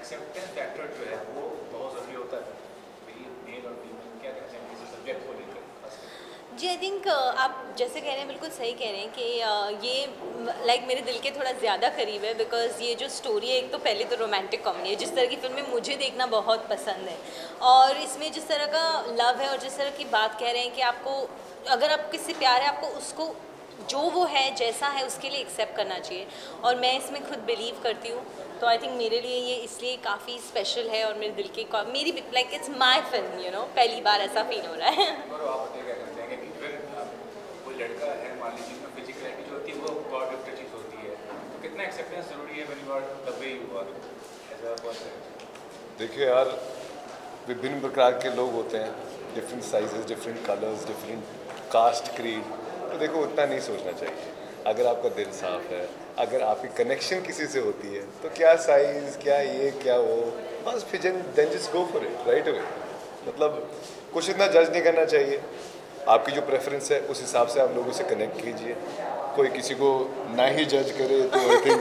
Acceptance factor जो है वो बहुत ज़रूरी होता है, मेल और फीमेल क्या कहना चाहेंगे इस सब्जेक्ट को लेकर खास करके? जी, आई थिंक आप जैसे कह रहे हैं बिल्कुल सही कह रहे हैं कि ये लाइक मेरे दिल के थोड़ा ज़्यादा करीब है, बिकॉज़ ये जो स्टोरी है, एक तो पहले तो रोमांटिक कॉमेडी है, जिस तरह की फिल्में मुझे देखना बहुत पसंद है, और इसमें जिस तरह का लव है और जिस तरह की बात कह रहे हैं कि आपको अगर आप किससे प्यार है, आपको उसको जो वो है जैसा है उसके लिए एक्सेप्ट करना चाहिए, और मैं इसमें खुद बिलीव करती हूँ। तो आई थिंक मेरे लिए ये इसलिए काफ़ी स्पेशल है और मेरे दिल के मेरी like it's my film, you know, पहली बार ऐसा फील हो रहा है। और आप बताइए क्या कहना चाहेंगे कि फिर कोई लड़का है, मान लीजिए उसमें फिजिकलिटी जो होती है वो गॉड गिफ्टेड चीज़ होती है, तो कितना एक्सेप्टेंस ज़रूरी है when you are the way you are as a person? देखिए यार, विभिन्न प्रकार के लोग होते हैं, different sizes, different colours, different caste, creed. तो देखो उतना नहीं सोचना चाहिए। अगर आपका दिल साफ है, अगर आपकी कनेक्शन किसी से होती है, तो क्या साइज, क्या ये, क्या वो, बस फिर then just go for it right away. मतलब कुछ इतना जज नहीं करना चाहिए। आपकी जो प्रेफरेंस है उस हिसाब से आप लोगों से कनेक्ट कीजिए। कोई किसी को ना ही जज करे तो आई थिंक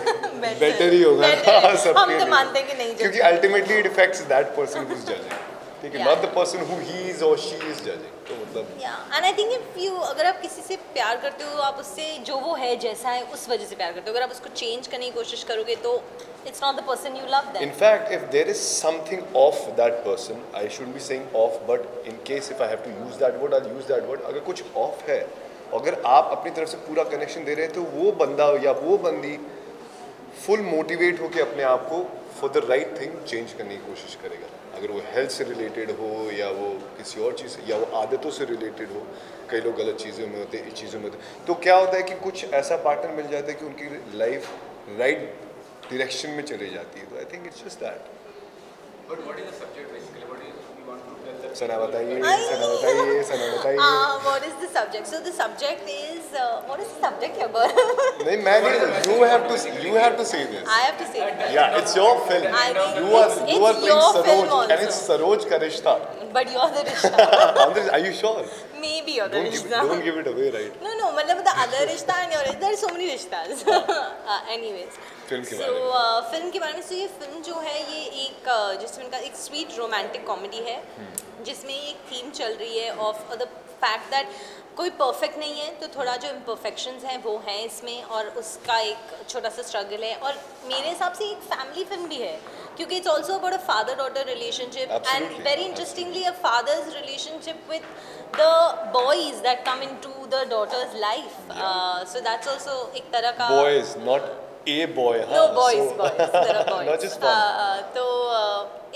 बेटर ही होगा सबके हम तो लिए। मानते हैं कि नहीं, क्योंकि ultimately it effects that person who is judging, ठीक है, not the person who he is और शी इज जजिंग। तो मतलब and I think if you अगर आप किसी से प्यार करते हो, आप उससे जो वो है जैसा है उस वजह से प्यार करते हो। अगर आप उसको चेंज करने की कोशिश करोगे तो it's not the person you love then. in fact if there is something off that person, I shouldn't be saying off, but in case if I have to use that word, I'll use that word. अगर कुछ off है, अगर आप अपनी तरफ से पूरा connection दे रहे हैं, तो वो बंदा या वो बंदी फुल मोटिवेट होकर अपने आप को for the right thing change करने की कोशिश करेगा। अगर वो हेल्थ से रिलेटेड हो या वो किसी और चीज़ से या वो आदतों से रिलेटेड हो, कई लोग गलत चीज़ों में होते हैं, इस चीज़ों में होते हैं, तो क्या होता है कि कुछ ऐसा पार्टनर मिल जाता है कि उनकी लाइफ राइट डायरेक्शन में चली जाती है। तो I think it's just that. But what is the subject basically, what is you want to tell the Sana बताइए, सना बताइए, सना बताइए। What is the subject? So the subject is what is the subject here, Gaurav? नहीं, मैं नहीं, you have to say this. I have to say it. Yeah, it's your film. I think You are it's playing your film Saroj, also. and it's Saroj ka rishta. But you're the Rishta. Are you sure? Maybe you're the Rishta. Don't give it away, right? No, मतलब the other Rishta and your Rishta, there are so many Rishtas. Anyways. Film के So बारे में। Film के बारे में, ये film जो है ये एक जिसमें का एक स्वीट रोमांटिक कॉमेडी है, जिसमें एक थीम चल रही है ऑफ द फैक्ट दैट कोई परफेक्ट नहीं है, तो थोड़ा जो इम्परफेक्शंस हैं वो हैं इसमें, और उसका एक छोटा सा स्ट्रगल है, और मेरे हिसाब से एक फैमिली फिल्म भी है, क्योंकि it's also about a father daughter relationship, and very interestingly a father's relationship with the boys that come into the daughter's life. So that's also एक तरह का Boys, not a boy. No, boys, there are boys. Not just fun. तो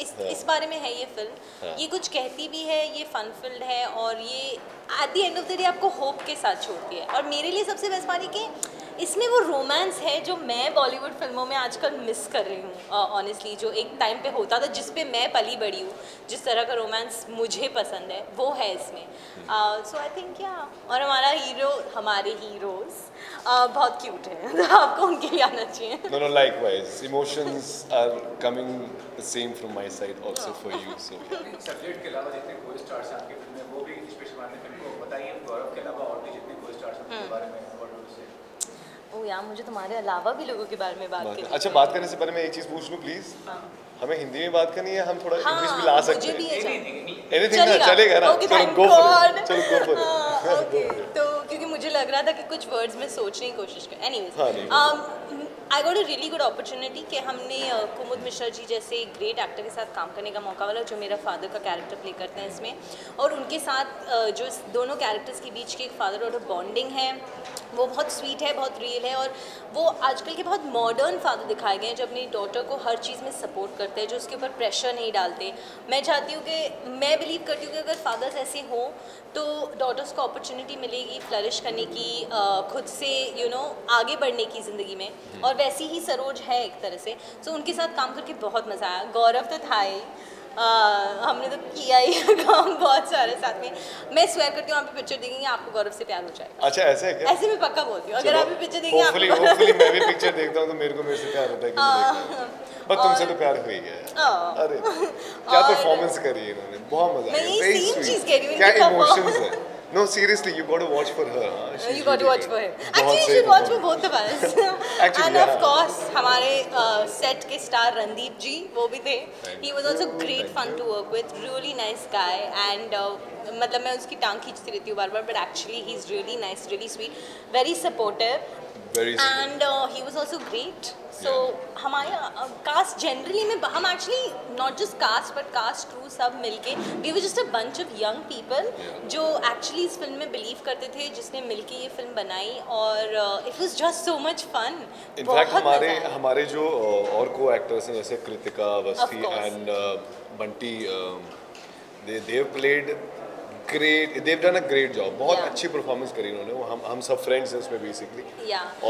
इस बारे में है ये film. ये कुछ कहती भी है, ये फन फिल्ड है, और ये at the end of the day आपको होप के साथ छोड़ती है। और मेरे लिए सबसे बेस्ट बात है कि इसमें वो रोमांस है जो मैं बॉलीवुड फिल्मों में आजकल मिस कर रही हूँ ऑनेस्टली, जो एक टाइम पे होता था, जिस पे मैं पली बड़ी हूँ, जिस तरह का रोमांस मुझे पसंद है वो है इसमें। सो आई थिंक या, और हमारे हीरोज बहुत क्यूट हैं, तो आपको उनके लिए आना चाहिए। No, likewise. Emotions are coming the same from my side also for you. So subject के अलावा जितने को स्टार्स हैं आपकी फिल्म में, वो भी स्पेशल मानने फिल्म को बताइए। गौरव के अलावा और भी जितने को स्टार्स हैं उनके बारे में और उससे। ओ यार, मुझे तुम्हारे अलावा भी लोगों के बारे में बात करनी है। अच्छा, बात करने से पहले मैं एक चीज़ पूछ लूँ प्लीज। हमें हिंदी में बात करनी है, हम थोड़ा इंग्लिश भी ला सकते हैं। एनीथिंग चलेगा ना? चलो गो फॉर इट, चलो गो फॉर इट। ओके, तो क्योंकि मुझे लग रहा था कि कुछ वर्ड्स में सोचने की कोशिश कर। Anyways, I got a really good opportunity कि हमने कुमुद मिश्रा जी जैसे ग्रेट एक्टर के साथ काम करने का मौका मिला, जो मेरा फादर का कैरेक्टर प्ले करते हैं इसमें, और उनके साथ जो इस दोनों कैरेक्टर्स के बीच की एक फादर डॉटर बॉन्डिंग है, वो बहुत स्वीट है, बहुत रियल है, और वो आजकल के बहुत मॉडर्न फादर दिखाए गए हैं जो अपनी डॉटर को हर चीज़ में सपोर्ट करते हैं, जो उसके ऊपर प्रेशर नहीं डालते। मैं चाहती हूँ कि मैं बिलीव करती हूँ कि अगर फादर्स ऐसे हों तो डॉटर्स को अपॉर्चुनिटी मिलेगी फ्लरिश करने की, खुद से आगे बढ़ने की ज़िंदगी में, और वैसी ही सरोज है एक तरह से। सो उनके साथ काम करके बहुत मज़ा आया। गौरव तो था ही, हमने तो किया ही काम बहुत सारे साथ में। मैं स्वेयर करती हूँ, आप पिक्चर देखेंगे आपको गौरव से प्यार हो जाएगा। अच्छा, ऐसे है क्या? ऐसे मैं पक्का बोलती हूँ, अगर आप पिक्चर देखेंगे होपफुली मैं भी पिक्चर देखता हूँ तो मेरे से प्यार होता है कि पर तुमसे तो प्यार हुई है। अरे क्या परफॉर्मेंस करी है इन्होंने, बहुत मजा आया। मैं यही सेम चीज़ कह रही हूँ, क्या इमोशंस है, No, seriously, you got to watch for her. You got to watch for him. Actually, you should watch for both of us. And of course, हमारे set के star रणदीप जी वो भी थे. He was also great fun to work with. Really nice guy. And मतलब मैं उसकी टांग खींचती रहती हूँ बार-बार. But actually, he's really nice, really sweet, very supportive. And he was also great. So हमारे cast generally में हम actually not just cast but cast crew सब मिलके we were just a bunch of young people जो actually इस film में believe करते थे जिसने मिलके ये फिल्म बनाई और it was just so much fun. In fact हमारे जो और को एक्टर्स हैं जैसे Kritika Awasthi and Bunty they have played great, they've done a great job. बहुत अच्छी परफॉर्मेंस करी उन्होंने. हम सब फ्रेंड्स हैं उसमें बेसिकली.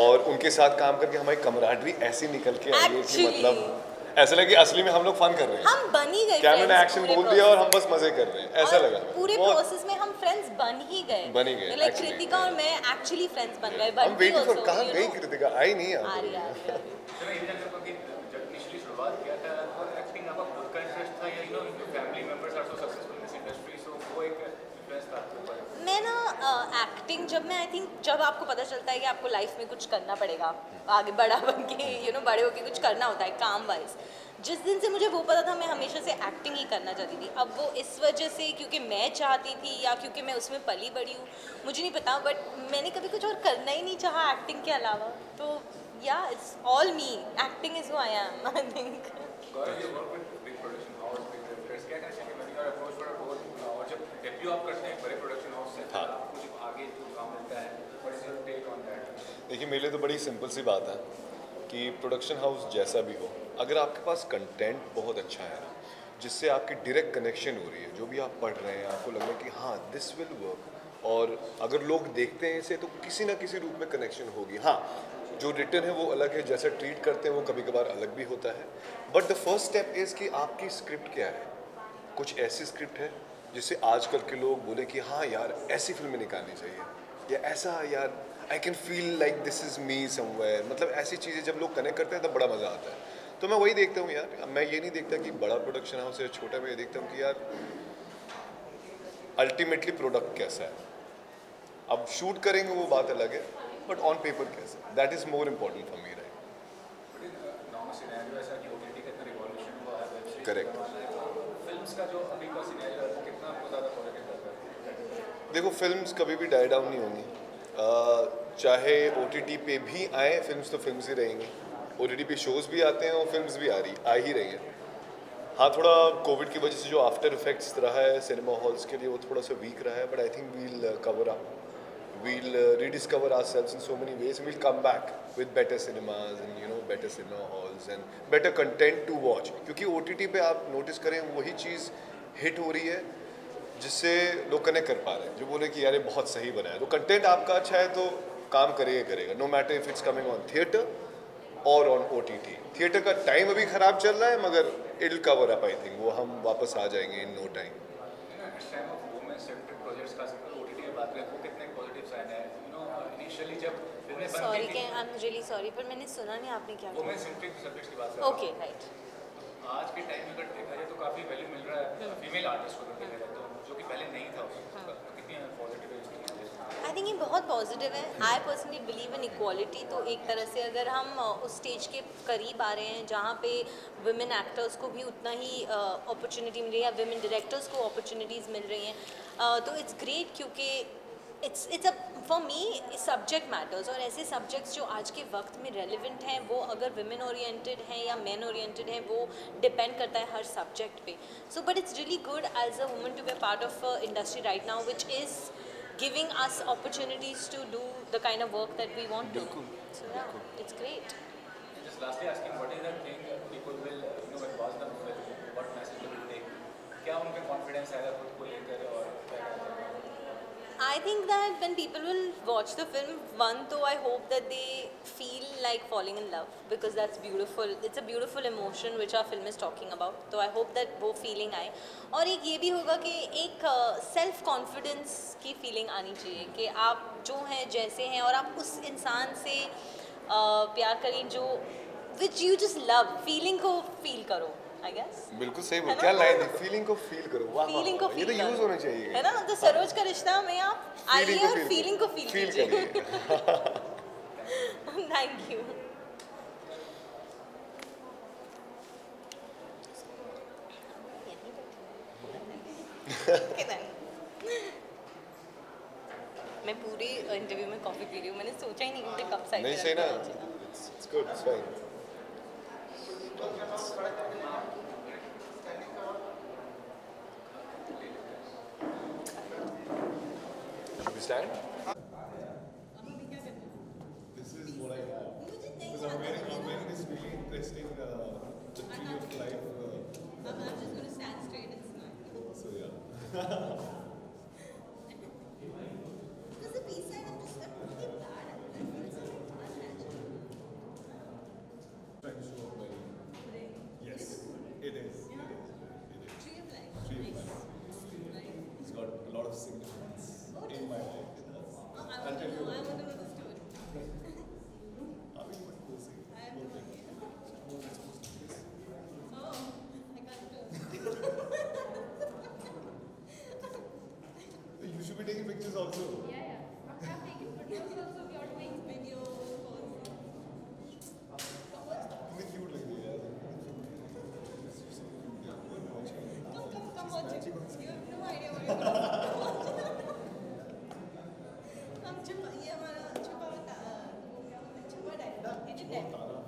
और उनके साथ काम करके हमारी कमराडरी ऐसी निकल के आई है कि मतलब ऐसा लगा कि असली में हम लोग फन कर रहे हैं. हम बन ही गए. कैमरा ने एक्शन बोल दिया और हम बस मजे कर रहे हैं. ऐसा लगा. पूरे प्रोसेस में हम फ्रेंड्स बन ही गए. लाइक कृतिका और मैं एक्चुअली फ्रेंड्स बन गए. हम वेट फॉर कहाँ गई कृतिका आई नहीं आ रही शुरुआत किया था और एक्टिंग आपका खुद का इंटरेस्ट था या you know family members are so successful in this industry so वो एक इन्फ्लुएंस था आपके ऊपर. मैं ना एक्टिंग जब मैं आई थिंक जब आपको पता चलता है कि आपको लाइफ में कुछ करना पड़ेगा आगे बड़ा बन के यू नो बड़े होके कुछ करना होता है काम वाइज. जिस दिन से मुझे वो पता था मैं हमेशा से एक्टिंग ही करना चाहती थी. अब वो इस वजह से क्योंकि मैं चाहती थी या क्योंकि मैं उसमें पली बड़ी हूँ मुझे नहीं पता बट मैंने कभी कुछ और करना ही नहीं चाहा एक्टिंग के अलावा. तो या it's all me. Acting is who I am I think. और जब डेब्यू आप करते हैं बड़े प्रोडक्शन हाउस से आपको जब आगे जो काम मिलता है what is your take on that? देखिए मेरे लिए तो बड़ी सिंपल सी बात है कि प्रोडक्शन हाउस जैसा भी हो अगर आपके पास कंटेंट बहुत अच्छा है ना जिससे आपकी डायरेक्ट कनेक्शन हो रही है जो भी आप पढ़ रहे हैं आपको लग रहा है कि हाँ दिस विल वर्क और अगर लोग देखते हैं इसे तो किसी ना किसी रूप में कनेक्शन होगी. हाँ जो रिटर्न है वो अलग है जैसा ट्रीट करते हैं वो कभी कभार अलग भी होता है but the first step is कि आपकी स्क्रिप्ट क्या है. कुछ ऐसी स्क्रिप्ट है जिससे आजकल के लोग बोले कि हाँ यार ऐसी फिल्में निकालनी चाहिए या ऐसा यार I can feel like this is me somewhere. मतलब ऐसी चीज़ें जब लोग कनेक्ट करते हैं तब बड़ा मज़ा आता है. तो मैं वही देखता हूँ यार. मैं ये नहीं देखता कि बड़ा प्रोडक्शन हाउस है छोटा. मैं ये देखता हूँ कि यार अल्टीमेटली प्रोडक्ट कैसा है. अब शूट करेंगे वो बात अलग है बट ऑन पेपर कैसा है that is more important for me right. Correct. Films का जो अभी का सिनेरियो है कितना आपको ज़्यादा पॉजिटिव लगता है? देखो फिल्म्स कभी भी डाई डाउन नहीं होंगी. चाहे OTT पे भी आए फिल्म्स तो फिल्म्स ही रहेंगी. OTT पे शोज़ भी आते हैं और फिल्म्स भी आ ही रही हैं. हाँ थोड़ा कोविड की वजह से जो आफ्टर इफेक्ट्स रहा है सिनेमा हॉल्स के लिए वो थोड़ा सा वीक रहा है but I think we'll cover up. We'll rediscover ourselves in so many ways and we'll come back with better cinemas and you know better cinema halls and better content to watch. क्योंकि OTT पे आप notice करें वही चीज़ hit हो रही है जिससे लोग कनेक्ट कर पा रहे हैं जो बोले कि यार ये बहुत सही बना है. तो कंटेंट आपका अच्छा है तो काम करेगा no matter if it's coming on theatre और ऑन OTT. थिएटर का टाइम अभी ख़राब चल रहा है मगर it will cover up. I think वो हम वापस आ जाएंगे in no time. Sorry I am really sorry पर मैंने सुना नहीं आपने क्या वुमेन सेंट्रिक सब्जेक्ट्स की बात कर रहा हूं. Okay right. आज के टाइम में अगर देखा जाए तो काफ़ी वैल्यू मिल रहा है फीमेल आर्टिस्ट को देखा जाए तो जो कि पहले नहीं था उसका. कितनी पॉजिटिव है इसकी? आई थिंक ये बहुत पॉजिटिव है. I personally believe in equality. तो एक तरह से अगर हम उस स्टेज के करीब आ रहे हैं जहाँ पे वुमेन एक्टर्स को भी उतना ही अपॉर्चुनिटी मिल रही है या वुमेन डायरेक्टर्स को अपॉर्चुनिटीज़ मिल रही हैं तो इट्स ग्रेट क्योंकि it's a for me subject matters. और ऐसे सब्जेक्ट्स जो आज के वक्त में रेलिवेंट हैं वो अगर विमेन ओरिएंटेड हैं या मैन ओरिएंटेड हैं वो डिपेंड करता है हर सब्जेक्ट पे. So but it's really good as a woman to be part of industry right now which is giving us opportunities to do the kind of work that we want to. So yeah, it's great. Just lastly asking, what is the thing people will when watch the film, what message they will take? क्या उनके confidence आएगा खुद को लेकर और I think that when people will watch the film, one, though I hope that they feel like falling in love because that's beautiful. It's a beautiful emotion which our film is talking about. So I hope that वो feeling आए. और एक ये भी होगा कि एक self confidence की feeling आनी चाहिए कि आप जो हैं जैसे हैं और आप उस इंसान से प्यार करें जो which you just love, feeling को feel करो. I guess. बिल्कुल सही बोल, क्या लाइन थी, फीलिंग को फील करो, वाह फीलिंग को ये तो फील यूज होना चाहिए, है ना, तो सरोज का रिश्ता में आप आइए और फीलिंग को फील करिए। Thank you. मैं पूरी इंटरव्यू में कॉफी पी रही हूँ, मैंने सोचा ही नहीं मुझे कब साइड नहीं सही ना, it's good, it's fine. Should we stand? This is what I have. Because I'm wearing this really interesting the tree of life. I'm just going to stand straight and smile. So yeah. Because the peace sign, I'm really bad at it. It's unnatural. Trying to show up my. Yes, it is. Tree of life. Tree of life. It's got a lot of significance in my life. It does. I'll tell you. I want to know the story. Are we even closing? I have no idea. Oh, I can't do You should be taking pictures also. Yeah. I'm taking photos also. We are doing video. कितनी cute लग रही है यार. Come watch it. You have no idea what you're going to watch. हम छुपा, ये हमारा छुपा डायलॉग, छुपा डायलॉग, hidden dialogue.